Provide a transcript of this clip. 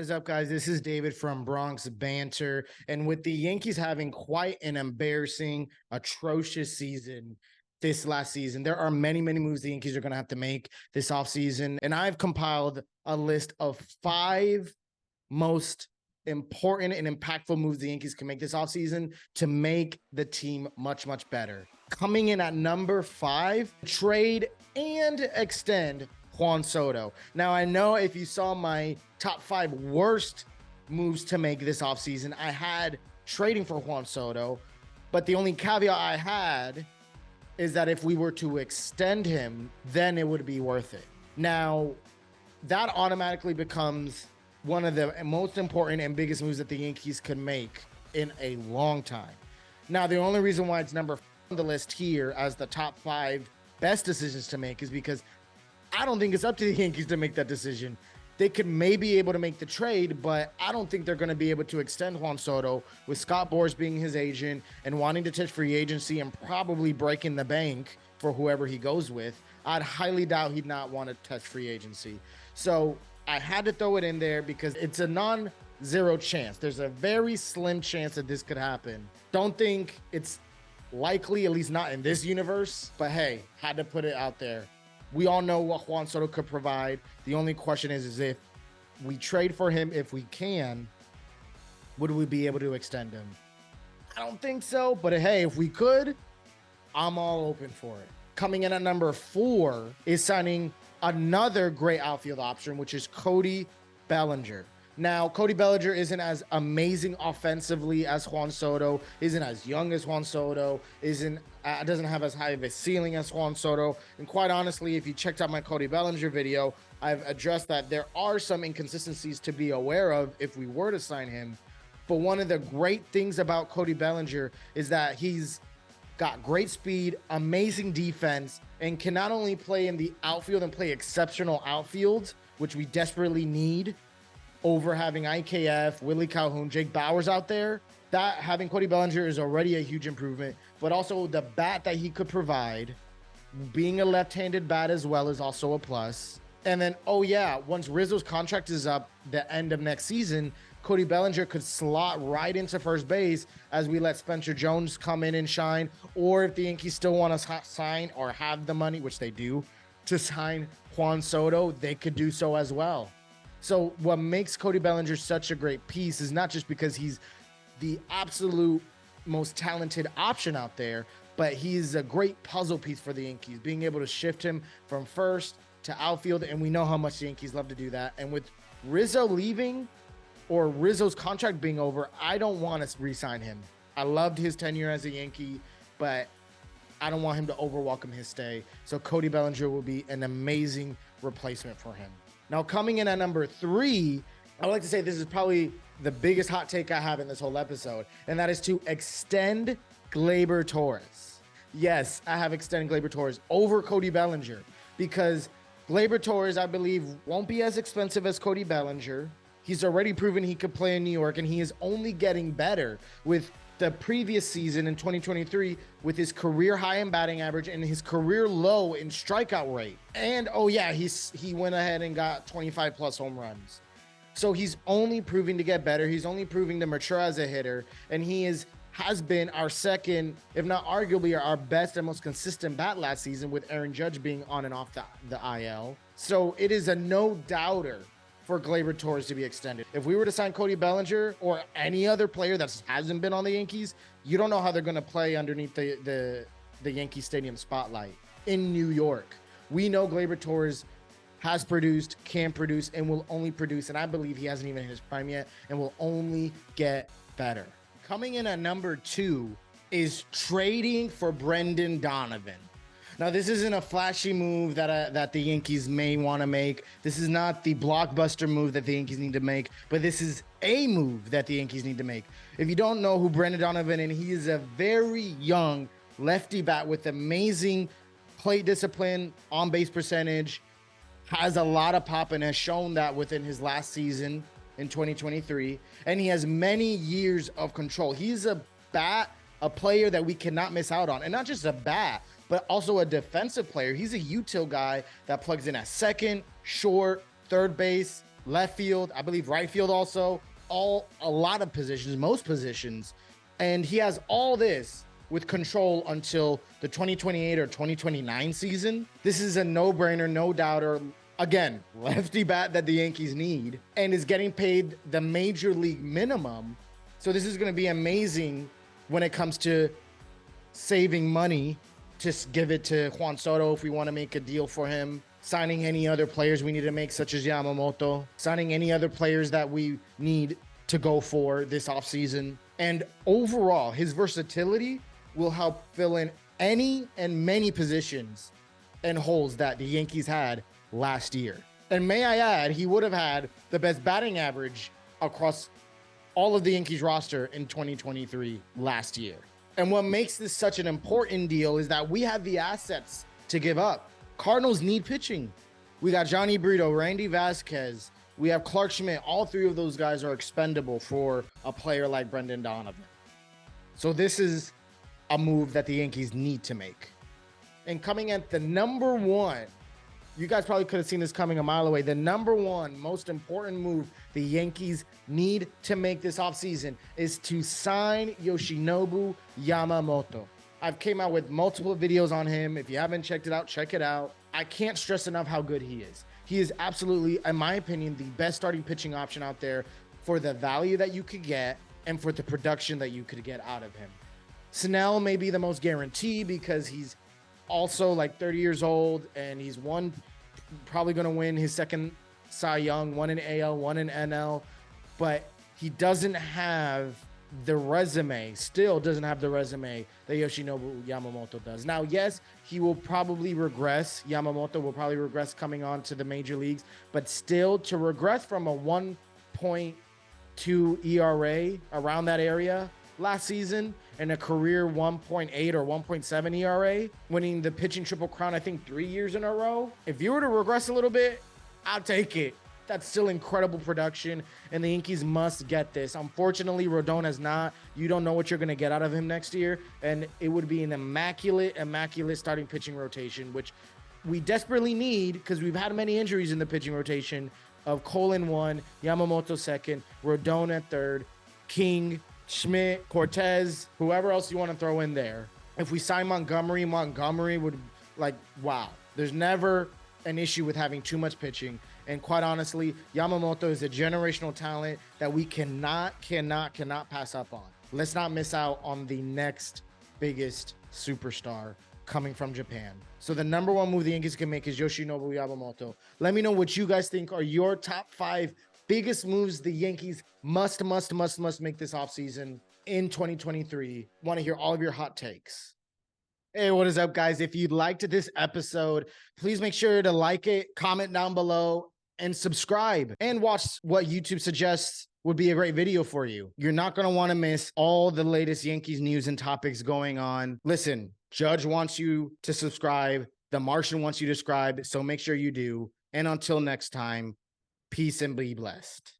is up, guys? This is David from Bronx Banter. And with the Yankees having quite an embarrassing, atrocious season this last season, there are many, many moves the Yankees are going to have to make this offseason. And I've compiled a list of 5 most important and impactful moves the Yankees can make this offseason to make the team much, much better. Coming in at number 5, trade and extend Juan Soto. Now, I know if you saw my top 5 worst moves to make this offseason, I had trading for Juan Soto, but the only caveat I had is that if we were to extend him, then it would be worth it. Now, that automatically becomes one of the most important and biggest moves that the Yankees could make in a long time. Now, the only reason why it's number 4 on the list here as the top 5 best decisions to make is because I don't think it's up to the Yankees to make that decision. They could maybe be able to make the trade, but I don't think they're going to be able to extend Juan Soto with Scott Boras being his agent and wanting to touch free agency and probably breaking the bank for whoever he goes with. I'd highly doubt he'd not want to touch free agency. So I had to throw it in there because it's a non-zero chance. There's a very slim chance that this could happen. Don't think it's likely, at least not in this universe, but hey, had to put it out there. We all know what Juan Soto could provide. The only question is if we trade for him, if we can, would we be able to extend him? I don't think so, but hey, if we could, I'm all open for it. Coming in at number 4 is signing another great outfield option, which is Cody Bellinger. Now, Cody Bellinger isn't as amazing offensively as Juan Soto, isn't as young as Juan Soto, doesn't have as high of a ceiling as Juan Soto. And quite honestly, if you checked out my Cody Bellinger video, I've addressed that there are some inconsistencies to be aware of if we were to sign him. But one of the great things about Cody Bellinger is that he's got great speed, amazing defense, and can not only play in the outfield and play exceptional outfield, which we desperately need, over having IKF, Willie Calhoun, Jake Bauers out there. That having Cody Bellinger is already a huge improvement, but also the bat that he could provide, being a left-handed bat as well, is also a plus. And then, oh yeah, once Rizzo's contract is up the end of next season, Cody Bellinger could slot right into first base as we let Spencer Jones come in and shine. Or if the Yankees still want to sign or have the money, which they do, to sign Juan Soto, they could do so as well. So what makes Cody Bellinger such a great piece is not just because he's the absolute most talented option out there, but he's a great puzzle piece for the Yankees, being able to shift him from first to outfield, and we know how much the Yankees love to do that. And with Rizzo leaving or Rizzo's contract being over, I don't want to re-sign him. I loved his tenure as a Yankee, but I don't want him to overwhelm his stay. So Cody Bellinger will be an amazing replacement for him. Now, coming in at number 3, I would like to say this is probably the biggest hot take I have in this whole episode, and that is to extend Gleyber Torres. Yes, I have extended Gleyber Torres over Cody Bellinger because Gleyber Torres, I believe, won't be as expensive as Cody Bellinger. He's already proven he could play in New York, and he is only getting better with the previous season in 2023 with his career high in batting average and his career low in strikeout rate. And oh yeah, he went ahead and got 25 plus home runs. So he's only proving to get better. He's only proving to mature as a hitter. And he has been our second, if not arguably our best and most consistent bat last season, with Aaron Judge being on and off the IL. So it is a no doubter for Gleyber Torres to be extended. If we were to sign Cody Bellinger or any other player that hasn't been on the Yankees, you don't know how they're going to play underneath the Yankee Stadium spotlight in New York. We know Gleyber Torres has produced, can produce, and will only produce, and I believe he hasn't even hit his prime yet, and will only get better. Coming in at number 2 is trading for Brendan Donovan. Now, this isn't a flashy move that the Yankees may want to make. This is not the blockbuster move that the Yankees need to make, but this is a move that the Yankees need to make. If you don't know who Brendan Donovan is, he is a very young lefty bat with amazing plate discipline, on-base percentage, has a lot of pop, and has shown that within his last season in 2023. And he has many years of control. He's a player that we cannot miss out on. And not just a bat, but also a defensive player. He's a util guy that plugs in at second, short, third base, left field, I believe right field also, a lot of positions, most positions. And he has all this with control until the 2028 or 2029 season. This is a no-brainer, no doubter. Again, lefty bat that the Yankees need, and is getting paid the major league minimum. So this is going to be amazing when it comes to saving money. Just give it to Juan Soto if we want to make a deal for him. Signing any other players we need to make, such as Yamamoto. Signing any other players that we need to go for this offseason. And overall, his versatility will help fill in any and many positions and holes that the Yankees had last year. And may I add, he would have had the best batting average across all of the Yankees roster in 2023 last year. And what makes this such an important deal is that we have the assets to give up. Cardinals need pitching. We got Johnny Brito, Randy Vasquez. We have Clark Schmidt. All three of those guys are expendable for a player like Brendan Donovan. So this is a move that the Yankees need to make. And coming at the number one, you guys probably could have seen this coming a mile away. The number one most important move the Yankees need to make this offseason is to sign Yoshinobu Yamamoto. I've came out with multiple videos on him. If you haven't checked it out, check it out. I can't stress enough how good he is. He is absolutely, in my opinion, the best starting pitching option out there for the value that you could get and for the production that you could get out of him. Snell may be the most guaranteed because he's also like 30 years old and he's probably going to win his second Cy Young, one in AL, one in NL, but he doesn't have the resume, still doesn't have the resume that Yoshinobu Yamamoto does. Now, yes, he will probably regress. Yamamoto will probably regress coming on to the major leagues, but still to regress from a 1.2 ERA around that area last season and a career 1.8 or 1.7 ERA, winning the pitching triple crown, I think 3 years in a row. If you were to regress a little bit, I'll take it. That's still incredible production, and the Yankees must get this. Unfortunately, Rodon has not. You don't know what you're going to get out of him next year, and it would be an immaculate starting pitching rotation, which we desperately need because we've had many injuries in the pitching rotation of Cole in 1, Yamamoto 2nd, Rodon at 3rd, King, Schmidt, Cortez, whoever else you want to throw in there. If we sign Montgomery would, wow. There's never an issue with having too much pitching. And quite honestly, Yamamoto is a generational talent that we cannot pass up on. Let's not miss out on the next biggest superstar coming from Japan. So the number one move the Yankees can make is Yoshinobu Yamamoto. Let me know what you guys think are your top 5 biggest moves the Yankees must make this offseason in 2023. Want to hear all of your hot takes. Hey, what is up, guys? If you liked this episode, please make sure to like it, comment down below, and subscribe, and watch what YouTube suggests would be a great video for you. You're not going to want to miss all the latest Yankees news and topics going on. Listen, Judge wants you to subscribe. The Martian wants you to subscribe, so make sure you do. And until next time, peace and be blessed.